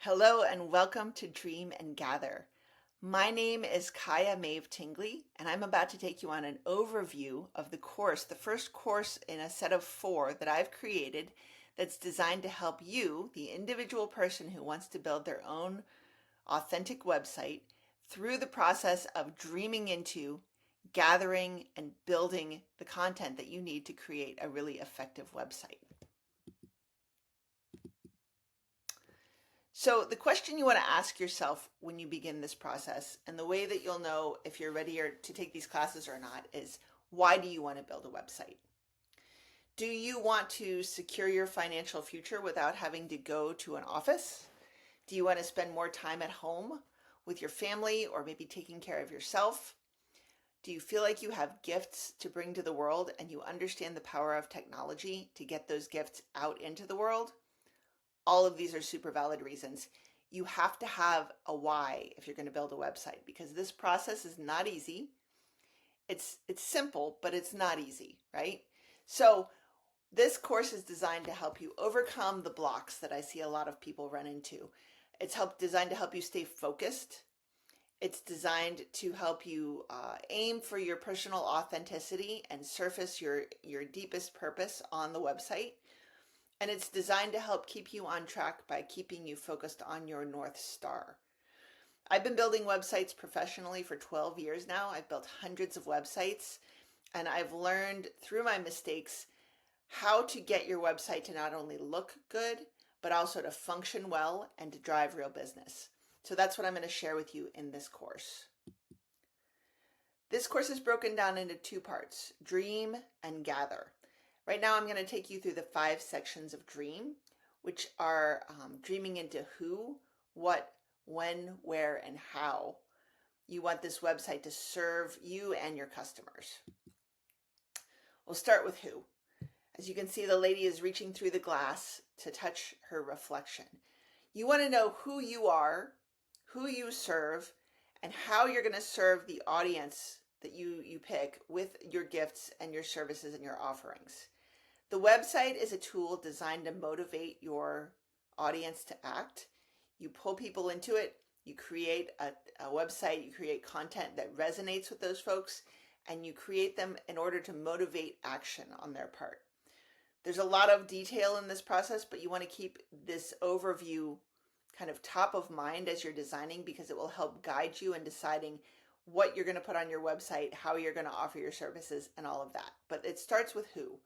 Hello and welcome to Dream and Gather. My name is Kaya Maeve Tingley, and I'm about to take you on an overview of the course, the first course in a set of 4 that I've created that's designed to help you, the individual person who wants to build their own authentic website, through the process of dreaming into, gathering, and building the content that you need to create a really effective website. So the question you want to ask yourself when you begin this process, and the way that you'll know if you're ready to take these classes or not, is why do you want to build a website? Do you want to secure your financial future without having to go to an office? Do you want to spend more time at home with your family or maybe taking care of yourself? Do you feel like you have gifts to bring to the world and you understand the power of technology to get those gifts out into the world? All of these are super valid reasons. You have to have a why if you're going to build a website, because this process is not easy. It's simple, but it's not easy, right? So this course is designed to help you overcome the blocks that I see a lot of people run into. It's designed to help you stay focused. It's designed to help you aim for your personal authenticity and surface your deepest purpose on the website. And it's designed to help keep you on track by keeping you focused on your North Star. I've been building websites professionally for 12 years now. I've built hundreds of websites, and I've learned through my mistakes how to get your website to not only look good, but also to function well and to drive real business. So that's what I'm going to share with you in this course. This course is broken down into 2 parts, Dream and Gather. Right now, I'm going to take you through the 5 sections of Dream, which are dreaming into who, what, when, where, and how you want this website to serve you and your customers. We'll start with who. As you can see, the lady is reaching through the glass to touch her reflection. You want to know who you are, who you serve, and how you're going to serve the audience that you pick with your gifts and your services and your offerings. The website is a tool designed to motivate your audience to act. You pull people into it, you create a website, you create content that resonates with those folks, and you create them in order to motivate action on their part. There's a lot of detail in this process, but you want to keep this overview kind of top of mind as you're designing, because it will help guide you in deciding what you're going to put on your website, how you're going to offer your services, and all of that. But it starts with who.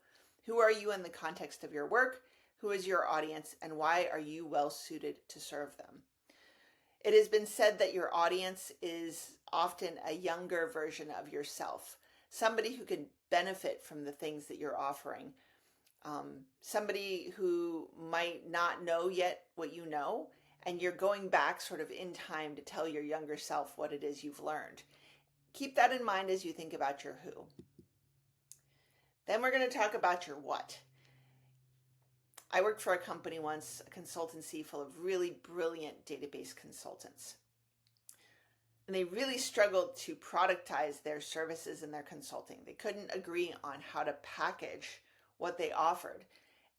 Who are you in the context of your work? Who is your audience, and why are you well suited to serve them? It has been said that your audience is often a younger version of yourself, somebody who can benefit from the things that you're offering, somebody who might not know yet what you know, and you're going back sort of in time to tell your younger self what it is you've learned. Keep that in mind as you think about your who. Then we're going to talk about your what. I worked for a company once, a consultancy full of really brilliant database consultants. And they really struggled to productize their services and their consulting. They couldn't agree on how to package what they offered.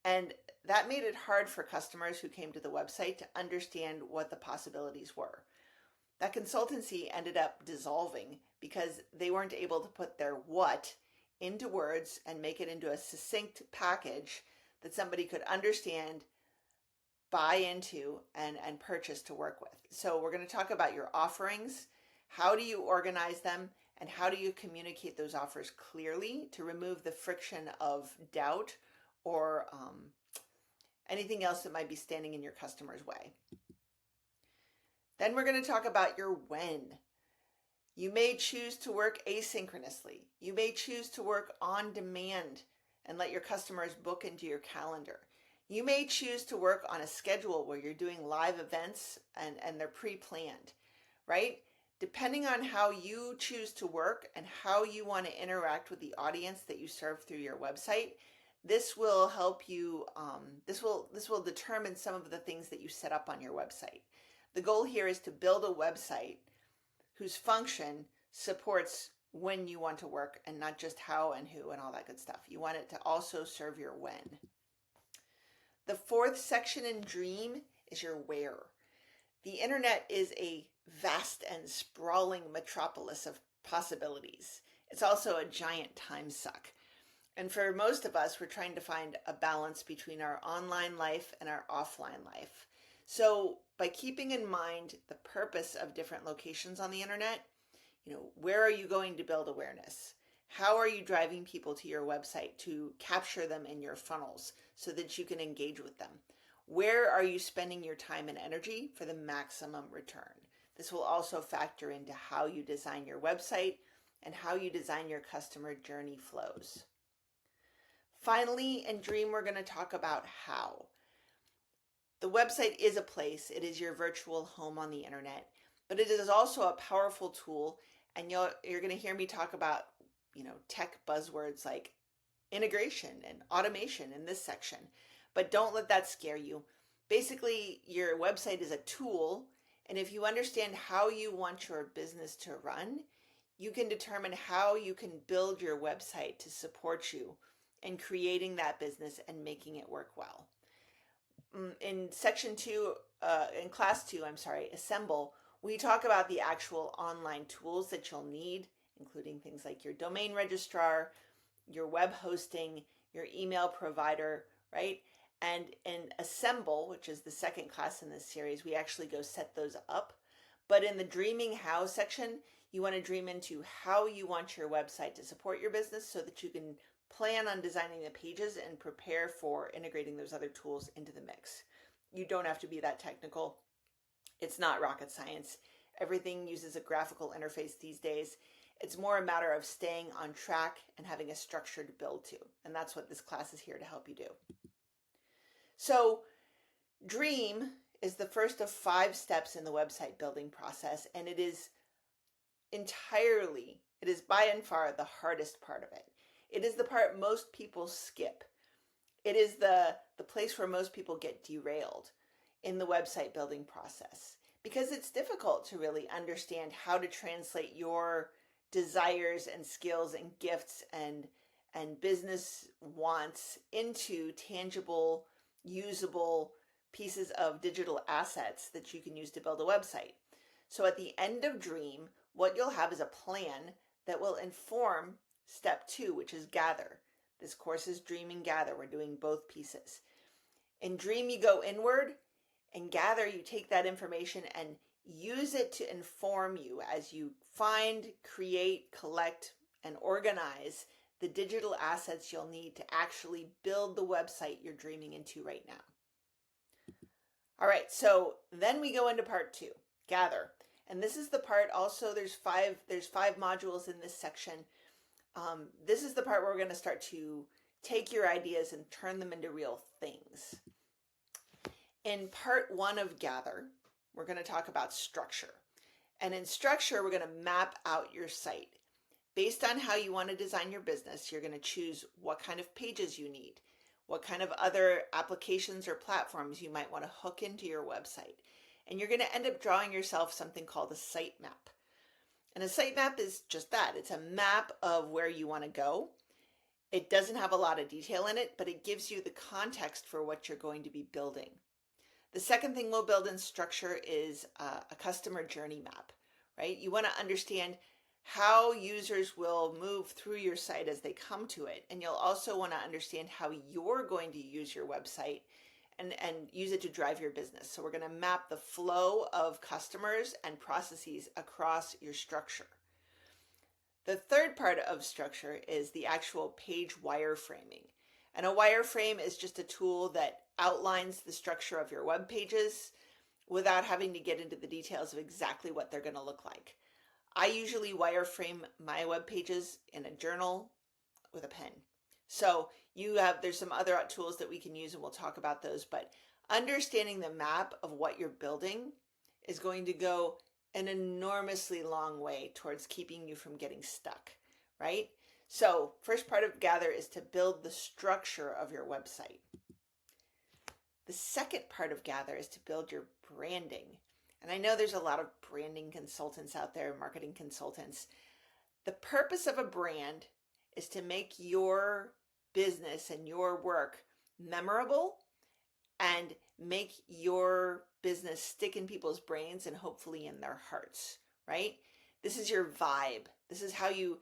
And that made it hard for customers who came to the website to understand what the possibilities were. That consultancy ended up dissolving because they weren't able to put their what into words and make it into a succinct package that somebody could understand, buy into, and purchase to work with. So we're going to talk about your offerings. How do you organize them, and how do you communicate those offers clearly to remove the friction of doubt or anything else that might be standing in your customer's way. Then we're going to talk about your when. You may choose to work asynchronously. You may choose to work on demand and let your customers book into your calendar. You may choose to work on a schedule where you're doing live events and they're pre-planned, right? Depending on how you choose to work and how you want to interact with the audience that you serve through your website, this will help you, this will determine some of the things that you set up on your website. The goal here is to build a website whose function supports when you want to work and not just how and who and all that good stuff. You want it to also serve your when. The 4th section in Dream is your where. The internet is a vast and sprawling metropolis of possibilities. It's also a giant time suck. And for most of us, we're trying to find a balance between our online life and our offline life. So, by keeping in mind the purpose of different locations on the internet, where are you going to build awareness? How are you driving people to your website to capture them in your funnels so that you can engage with them? Where are you spending your time and energy for the maximum return? This will also factor into how you design your website and how you design your customer journey flows. Finally, in Dream, we're going to talk about how. The website is a place, it is your virtual home on the internet, but it is also a powerful tool, and you're going to hear me talk about, tech buzzwords like integration and automation in this section, but don't let that scare you. Basically, your website is a tool, and if you understand how you want your business to run, you can determine how you can build your website to support you in creating that business and making it work well. In class two, Assemble, we talk about the actual online tools that you'll need, including things like your domain registrar, your web hosting, your email provider, right? And in Assemble, which is the second class in this series, we actually go set those up. But in the Dreaming How section, you want to dream into how you want your website to support your business so that you can plan on designing the pages and prepare for integrating those other tools into the mix. You don't have to be that technical. It's not rocket science. Everything uses a graphical interface these days. It's more a matter of staying on track and having a structure to build to. And that's what this class is here to help you do. So, Dream is the first of 5 steps in the website building process, and it is by and far the hardest part of it. It is the part most people skip. It is the place where most people get derailed in the website building process because it's difficult to really understand how to translate your desires and skills and gifts and business wants into tangible, usable pieces of digital assets that you can use to build a website. So at the end of Dream, what you'll have is a plan that will inform step 2, which is Gather. This course is Dream and Gather. We're doing both pieces. In Dream, you go inward. In Gather, you take that information and use it to inform you as you find, create, collect, and organize the digital assets you'll need to actually build the website you're dreaming into right now. All right, so then we go into part 2, Gather. And this is the part also, there's five modules in this section. This is the part where we're going to start to take your ideas and turn them into real things. In part 1 of Gather, we're going to talk about structure. And in structure, we're going to map out your site. Based on how you want to design your business, you're going to choose what kind of pages you need, what kind of other applications or platforms you might want to hook into your website. And you're going to end up drawing yourself something called a site map. And a site map is just that. It's a map of where you want to go. It doesn't have a lot of detail in it, but it gives you the context for what you're going to be building. The second thing we'll build in structure is a customer journey map, right? You want to understand how users will move through your site as they come to it. And you'll also want to understand how you're going to use your website and use it to drive your business. So we're going to map the flow of customers and processes across your structure. The third part of structure is the actual page wireframing. And a wireframe is just a tool that outlines the structure of your web pages without having to get into the details of exactly what they're going to look like. I usually wireframe my web pages in a journal with a pen. So there's some other tools that we can use and we'll talk about those, but understanding the map of what you're building is going to go an enormously long way towards keeping you from getting stuck, right? So first part of Gather is to build the structure of your website. The second part of Gather is to build your branding. And I know there's a lot of branding consultants out there, marketing consultants. The purpose of a brand is to make your business and your work memorable and make your business stick in people's brains and hopefully in their hearts, right? This is your vibe. This is how you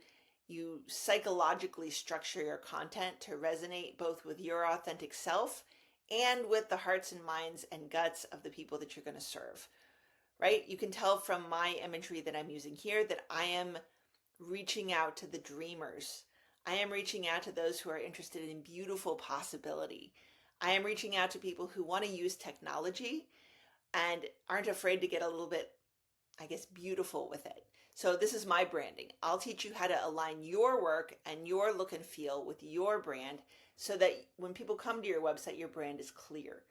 psychologically structure your content to resonate both with your authentic self and with the hearts and minds and guts of the people that you're going to serve, right? You can tell from my imagery that I'm using here that I am reaching out to the dreamers. I am reaching out to those who are interested in beautiful possibility. I am reaching out to people who want to use technology and aren't afraid to get a little bit, I guess, beautiful with it. So this is my branding. I'll teach you how to align your work and your look and feel with your brand so that when people come to your website, your brand is clear.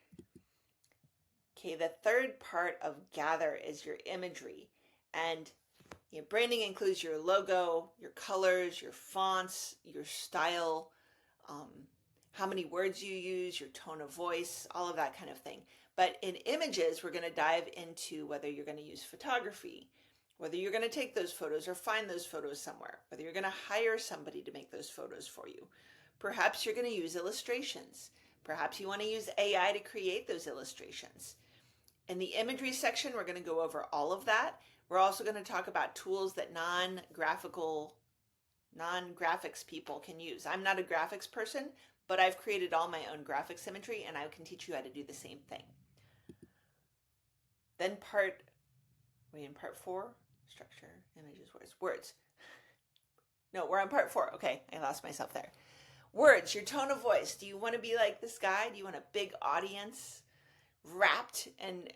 Okay, the third part of Gather is your imagery. And branding includes your logo, your colors, your fonts, your style, um, how many words you use, your tone of voice, all of that kind of thing. But in images, we're going to dive into whether you're going to use photography, whether you're going to take those photos or find those photos somewhere, whether you're going to hire somebody to make those photos for you. Perhaps you're going to use illustrations. Perhaps you want to use AI to create those illustrations. In the imagery section, we're going to go over all of that. We're also going to talk about tools that non-graphics people can use. I'm not a graphics person, but I've created all my own graphics imagery and I can teach you how to do the same thing. Then in part 4, structure, images, words. No, we're on part 4. Okay, I lost myself there. Words, your tone of voice. Do you want to be like this guy? Do you want a big audience wrapped and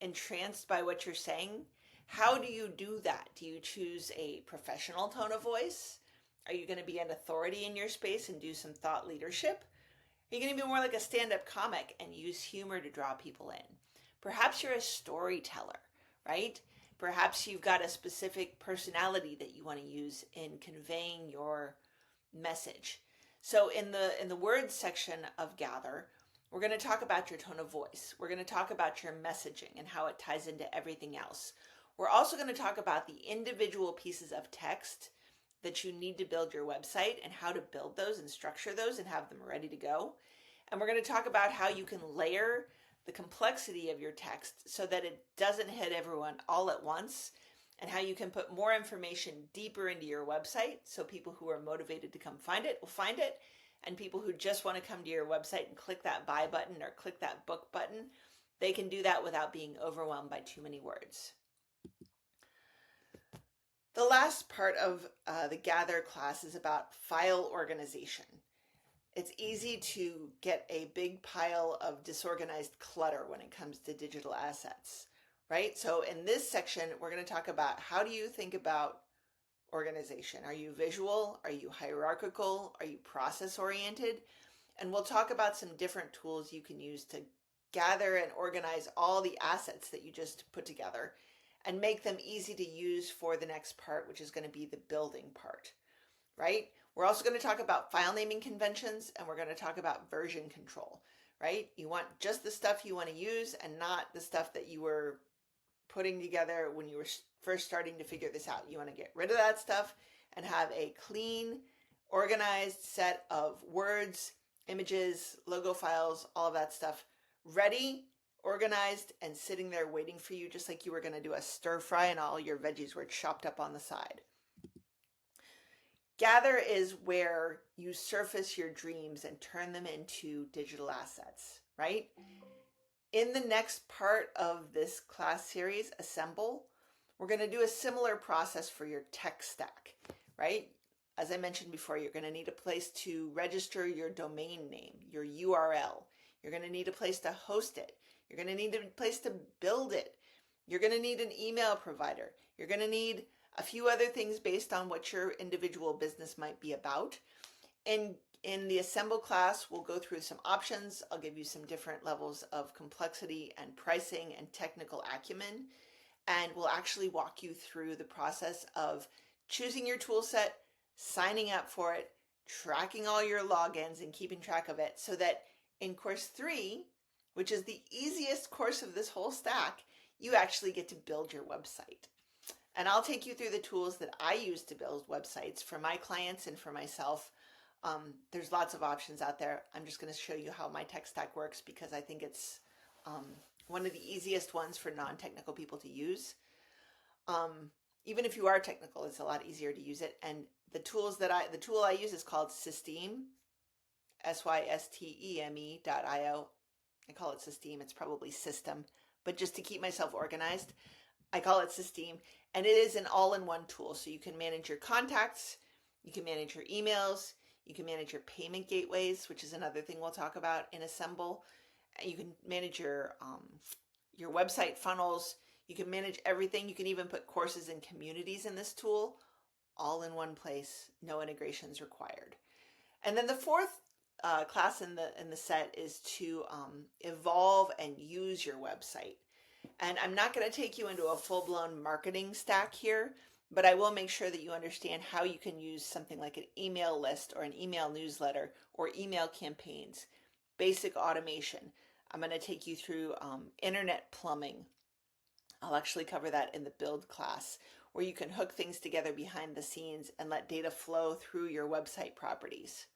entranced by what you're saying? How do you do that? Do you choose a professional tone of voice? Are you going to be an authority in your space and do some thought leadership? Are you going to be more like a stand-up comic and use humor to draw people in? Perhaps you're a storyteller, right? Perhaps you've got a specific personality that you want to use in conveying your message. So in the words section of Gather, we're going to talk about your tone of voice. We're going to talk about your messaging and how it ties into everything else. We're also going to talk about the individual pieces of text that you need to build your website and how to build those and structure those and have them ready to go. And we're going to talk about how you can layer the complexity of your text so that it doesn't hit everyone all at once, and how you can put more information deeper into your website so people who are motivated to come find it will find it, and people who just want to come to your website and click that buy button or click that book button, they can do that without being overwhelmed by too many words. The last part of the Gather class is about file organization. It's easy to get a big pile of disorganized clutter when it comes to digital assets, right? So in this section, we're going to talk about how do you think about organization? Are you visual? Are you hierarchical? Are you process oriented? And we'll talk about some different tools you can use to gather and organize all the assets that you just put together and make them easy to use for the next part, which is going to be the building part, right? We're also going to talk about file naming conventions, and we're going to talk about version control, right? You want just the stuff you want to use and not the stuff that you were putting together when you were first starting to figure this out. You want to get rid of that stuff and have a clean, organized set of words, images, logo files, all of that stuff ready, organized, and sitting there waiting for you, just like you were going to do a stir fry and all your veggies were chopped up on the side. Gather is where you surface your dreams and turn them into digital assets, right? In the next part of this class series, Assemble, we're going to do a similar process for your tech stack, right? As I mentioned before, you're going to need a place to register your domain name, your URL. You're going to need a place to host it. You're going to need a place to build it. You're going to need an email provider. You're going to need a few other things based on what your individual business might be about. And in the Assemble class, we'll go through some options. I'll give you some different levels of complexity and pricing and technical acumen. And we'll actually walk you through the process of choosing your tool set, signing up for it, tracking all your logins and keeping track of it so that in course 3, which is the easiest course of this whole stack, you actually get to build your website. And I'll take you through the tools that I use to build websites for my clients and for myself There's lots of options out there. I'm just going to show you how my tech stack works because I think it's one of the easiest ones for non-technical people to use. Even if you are technical, it's a lot easier to use it. And the tool I use is called Systeme, Systeme.io. I call it Systeme. It's probably system, but just to keep myself organized, I call it Systeme. And it is an all-in-one tool. So you can manage your contacts, you can manage your emails, you can manage your payment gateways, which is another thing we'll talk about in Assemble. You can manage your website funnels. You can manage everything. You can even put courses and communities in this tool, all in one place. No integrations required. And then the fourth class in the set is to evolve and use your website. And I'm not going to take you into a full-blown marketing stack here, but I will make sure that you understand how you can use something like an email list or an email newsletter or email campaigns, basic automation. I'm going to take you through internet plumbing. I'll actually cover that in the build class, where you can hook things together behind the scenes and let data flow through your website properties.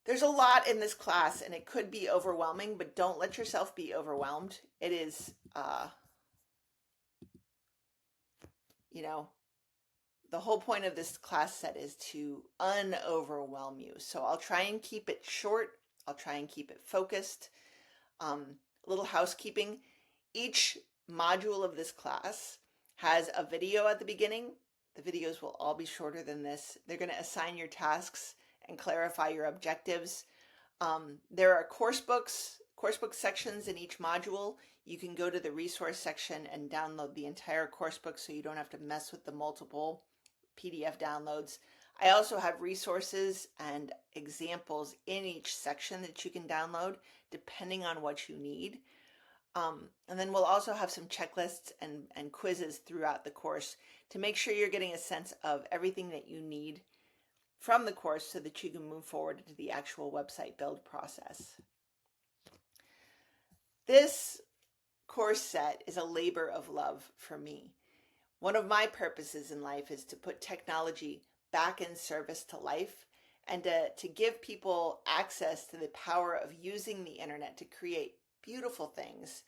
There's a lot in this class and it could be overwhelming, but don't let yourself be overwhelmed. It is, the whole point of this class set is to unoverwhelm you. So I'll try and keep it short. I'll try and keep it focused. A little housekeeping. Each module of this class has a video at the beginning. The videos will all be shorter than this. They're going to assign your tasks and clarify your objectives. There are course book sections in each module. You can go to the resource section and download the entire course book so you don't have to mess with the multiple PDF downloads. I also have resources and examples in each section that you can download depending on what you need. And then we'll also have some checklists and quizzes throughout the course to make sure you're getting a sense of everything that you need from the course so that you can move forward into the actual website build process. This course set is a labor of love for me. One of my purposes in life is to put technology back in service to life and to give people access to the power of using the internet to create beautiful things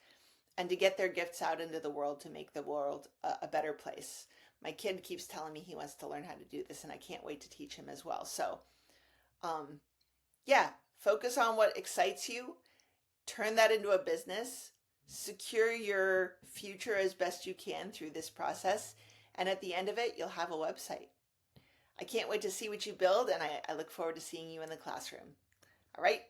and to get their gifts out into the world to make the world a better place. My kid keeps telling me he wants to learn how to do this and I can't wait to teach him as well. So yeah, focus on what excites you, turn that into a business, secure your future as best you can through this process, and at the end of it, you'll have a website. I can't wait to see what you build, and I look forward to seeing you in the classroom. All right,